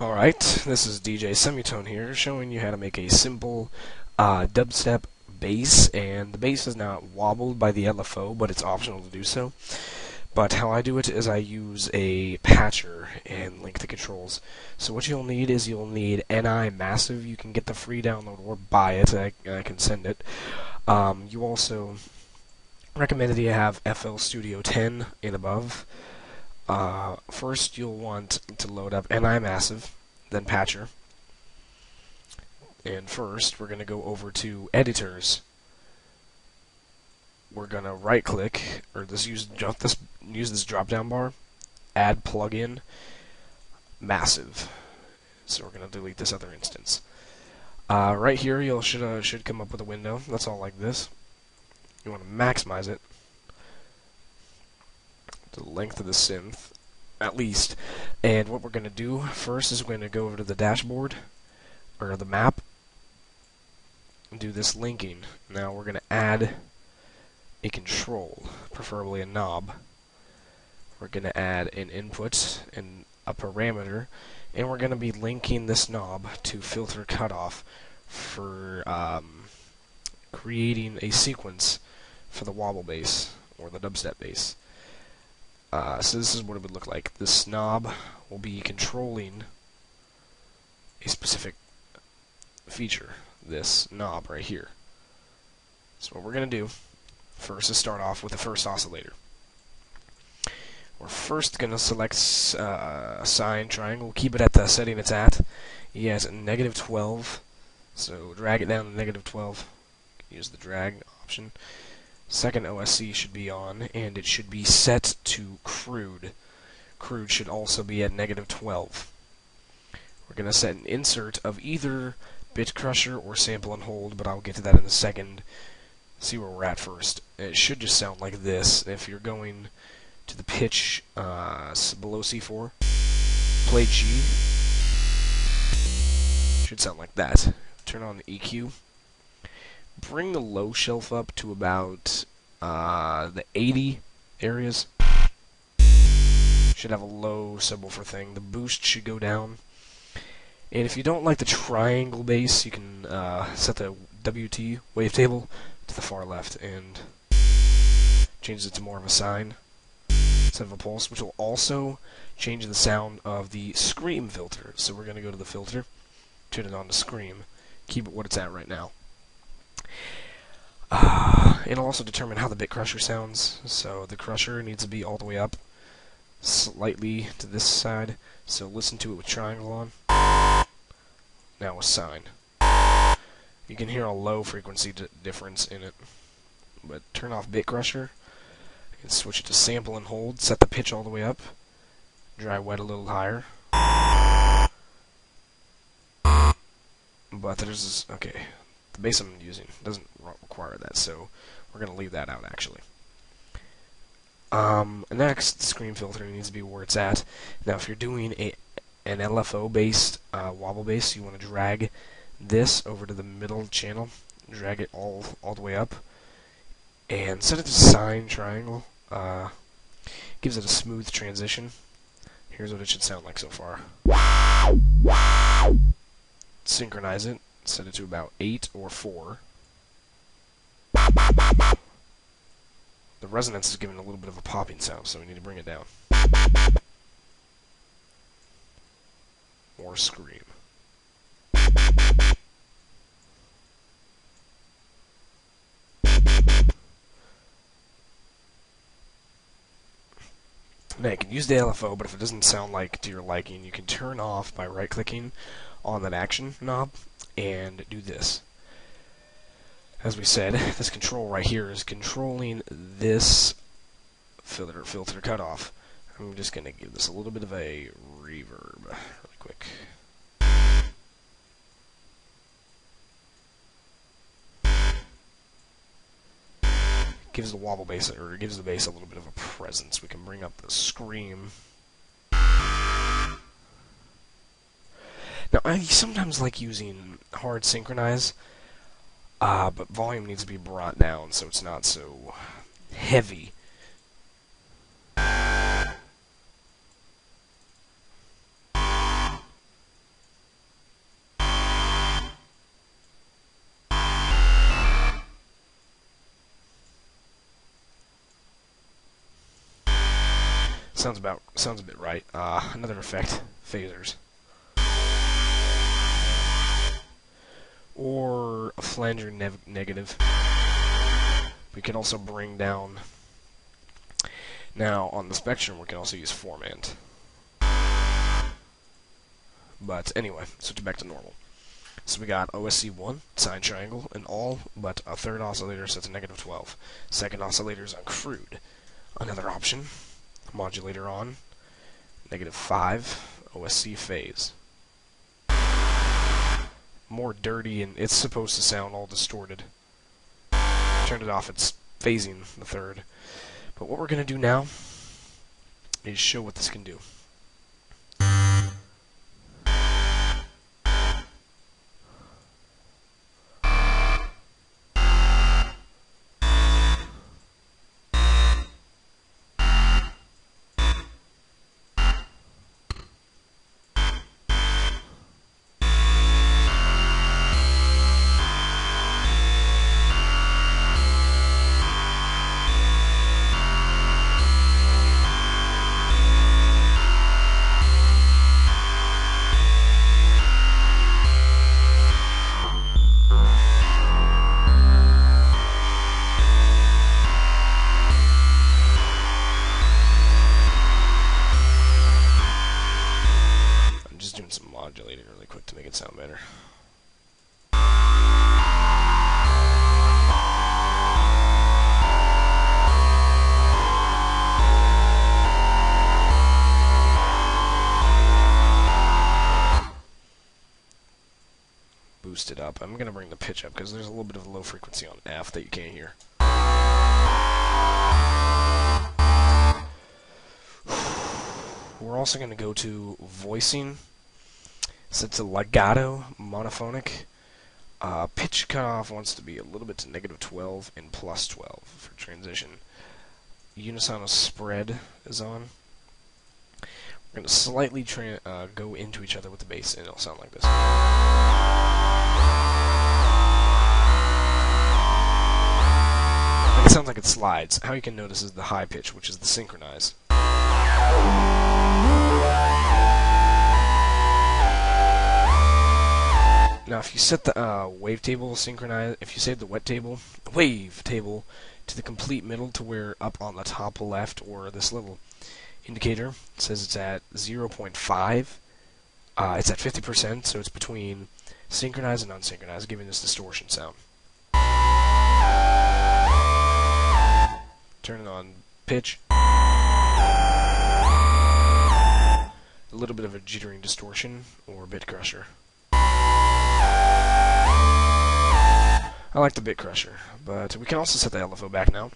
Alright, this is DJ Semitone here, showing you how to make a simple dubstep bass, and the bass is not wobbled by the LFO, but it's optional to do so. But how I do it is I use a patcher and link the controls. So what you'll need is you'll need NI Massive. You can get the free download or buy it. I can send it. You also recommend that you have FL Studio 10 and above. First, you'll want to load up NI Massive, then Patcher. And first, we're going to go over to Editors. We're going to right-click, or use this drop-down bar, Add Plugin, Massive. So we're going to delete this other instance. Right here, you should come up with a window that's all like this. You want to maximize it to the length of the synth, at least. And what we're going to do first is we're going to go over to the dashboard, or the map, and do this linking. Now we're going to add a control, preferably a knob. We're going to add an input and a parameter, and we're going to be linking this knob to filter cutoff for creating a sequence for the wobble bass, or the dubstep bass. So this is what it would look like. This knob will be controlling a specific feature, this knob right here. So what we're going to do first is start off with the first oscillator. We're first going to select a sine triangle, keep it at the setting it's at. Yes, -12, so drag it down to -12. Use the drag option. Second OSC should be on, and it should be set to crude. Crude should also be at -12. We're going to set an insert of either bit crusher or sample and hold, but I'll get to that in a second. See where we're at first. It should just sound like this. If you're going to the pitch below C4, play G. Should sound like that. Turn on the EQ. Bring the low shelf up to about the 80 areas. Should have a low subwoofer thing. The boost should go down. And if you don't like the triangle bass, you can set the WT wavetable to the far left and change it to more of a sine instead of a pulse, which will also change the sound of the scream filter. So we're going to go to the filter, turn it on to scream, keep it what it's at right now. It'll also determine how the bit crusher sounds. So the crusher needs to be all the way up, slightly to this side. So listen to it with triangle on. Now with sine. You can hear a low frequency difference in it. But turn off bit crusher and switch it to sample and hold. Set the pitch all the way up. Dry wet a little higher. But there's okay. The bass I'm using doesn't require that, so we're going to leave that out, actually. Next, the scream filter needs to be where it's at. Now, if you're doing an LFO-based wobble bass, you want to drag this over to the middle channel, drag it all the way up, and set it to sine triangle. Gives it a smooth transition. Here's what it should sound like so far. Synchronize it. Set it to about 8 or 4. The resonance is giving a little bit of a popping sound, so we need to bring it down. Or scream. Now you can use the LFO, but if it doesn't sound like to your liking, you can turn off by right-clicking on that action knob and do this. As we said, this control right here is controlling this filter cutoff. I'm just going to give this a little bit of a reverb really quick. Gives the wobble bass, or gives the bass a little bit of a presence. We can bring up the scream. Now, I sometimes like using hard synchronize, but volume needs to be brought down so it's not so heavy. Sounds a bit right. Another effect, phasers. Or a flanger negative. We can also bring down. Now, on the spectrum, we can also use formant. But anyway, switch back to normal. So we got OSC1, sine triangle, and all but a third oscillator set to -12. Second oscillator is uncrewed. Another option, modulator on, -5, OSC phase. More dirty, and it's supposed to sound all distorted. Turn it off, it's phasing the third. But what we're going to do now is show what this can do. Modulate it really quick to make it sound better. Boost it up. I'm going to bring the pitch up because there's a little bit of a low frequency on F that you can't hear. We're also going to go to voicing. Set to legato, monophonic. Pitch cutoff wants to be a little bit to -12 and +12 for transition. Unisono spread is on. We're going to slightly go into each other with the bass, and it'll sound like this. Like it sounds like it slides. How you can notice is the high pitch, which is the synchronize. Now, if you set the wavetable synchronize, if you save the wavetable to the complete middle to where up on the top left, or this little indicator says it's at 0.5, it's at 50%, so it's between synchronized and unsynchronized, giving this distortion sound. Turn it on pitch. A little bit of a jittering distortion or bit crusher. I like the bit crusher, but we can also set the LFO back now.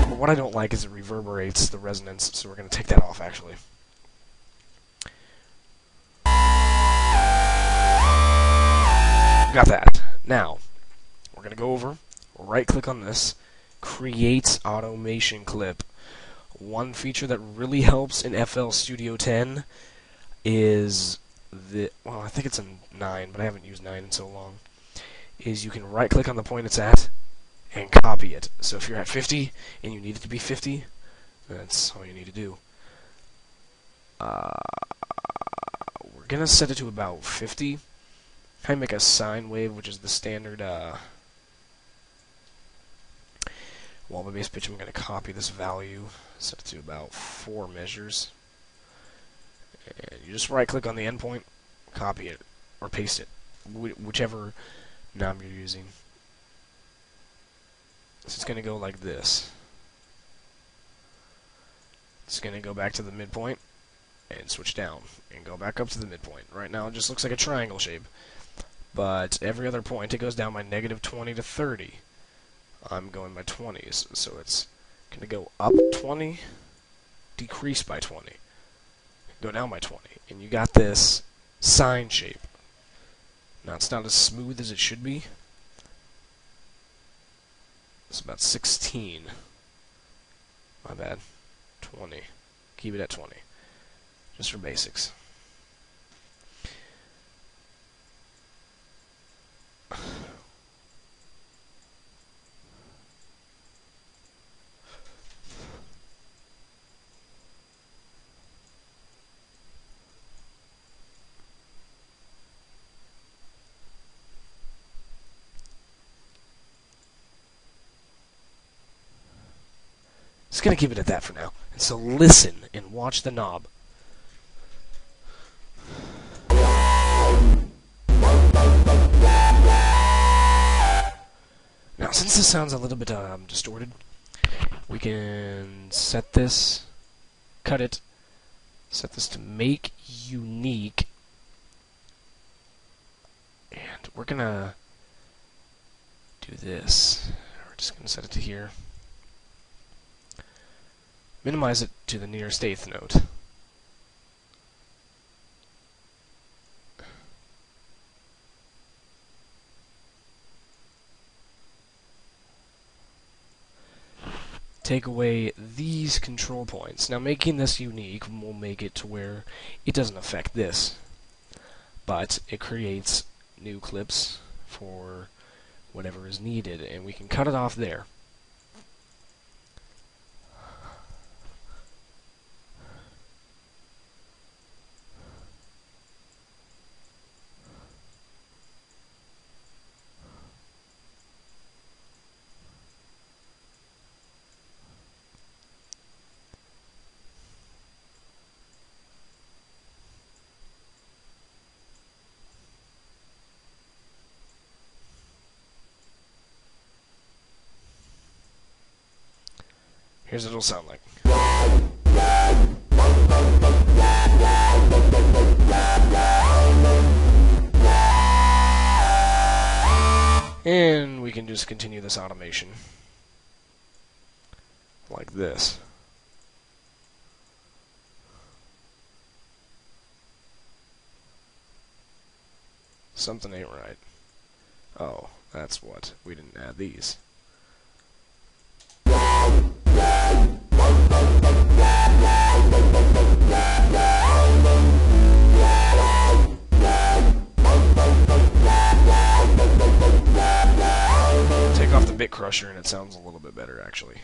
But what I don't like is it reverberates the resonance, so we're going to take that off actually. Got that. Now, we're going to go over, right click on this, create automation clip. One feature that really helps in FL Studio 10 is well, I think it's a 9, but I haven't used 9 in so long, is you can right click on the point it's at and copy it. So if you're at 50 and you need it to be 50, that's all you need to do. We're gonna set it to about 50. I make a sine wave, which is the standard wobble bass pitch. I'm gonna copy this value, set it to about 4 measures. And you just right click on the endpoint, copy it, or paste it, whichever knob you're using. So it's going to go like this. It's going to go back to the midpoint and switch down and go back up to the midpoint. Right now it just looks like a triangle shape, but every other point it goes down by -20 to 30. I'm going by 20s, so it's going to go up 20, decrease by 20. Go down by 20, and you got this sine shape. Now it's not as smooth as it should be. It's about 16. My bad. 20. Keep it at 20. Just for basics. Just gonna keep it at that for now. And so listen and watch the knob. Now, since this sounds a little bit distorted, we can set this, cut it, set this to make unique, and we're gonna do this. We're just gonna set it to here. Minimize it to the nearest eighth note. Take away these control points. Now, making this unique will make it to where it doesn't affect this, but it creates new clips for whatever is needed, and we can cut it off there. Here's what it'll sound like. And we can just continue this automation like this. Something ain't right. Oh, that's what. We didn't add these. Take off the bit crusher and it sounds a little bit better, actually.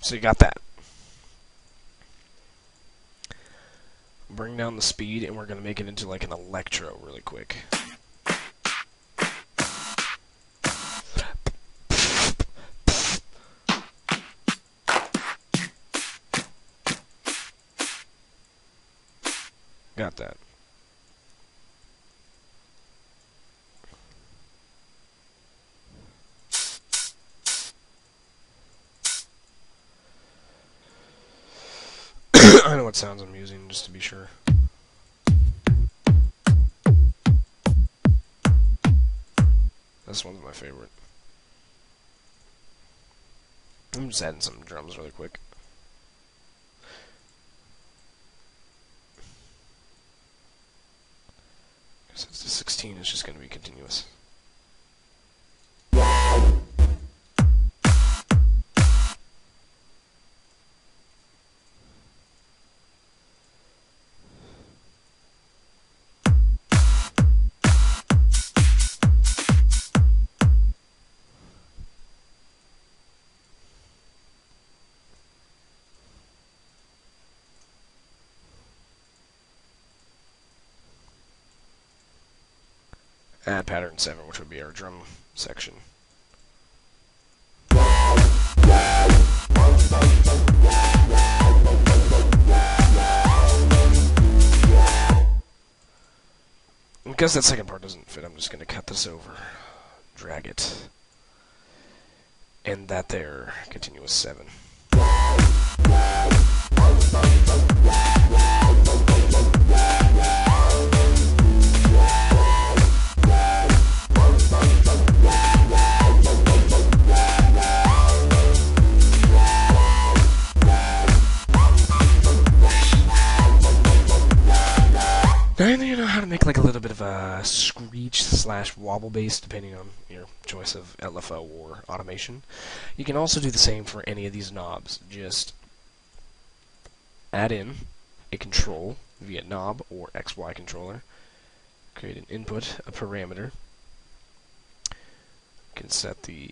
So you got that. Bring down the speed, and we're going to make it into like an electro really quick. Got that. I know what sounds I'm using, just to be sure. This one's my favorite. I'm just adding some drums really quick. Since the 16 is just going to be continuous. Add pattern 7, which would be our drum section. Because that second part doesn't fit, I'm just going to cut this over, drag it, and that there, continuous 7. Now you know how to make like a little bit of a screech / wobble bass, depending on your choice of LFO or automation. You can also do the same for any of these knobs. Just add in a control via knob or XY controller. Create an input, a parameter. You can set the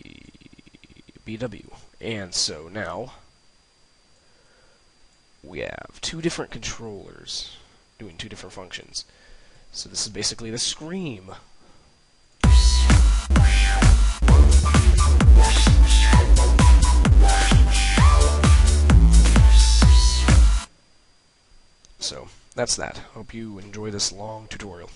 BW. And so now we have two different controllers doing two different functions. So this is basically the scream. So that's that. Hope you enjoy this long tutorial.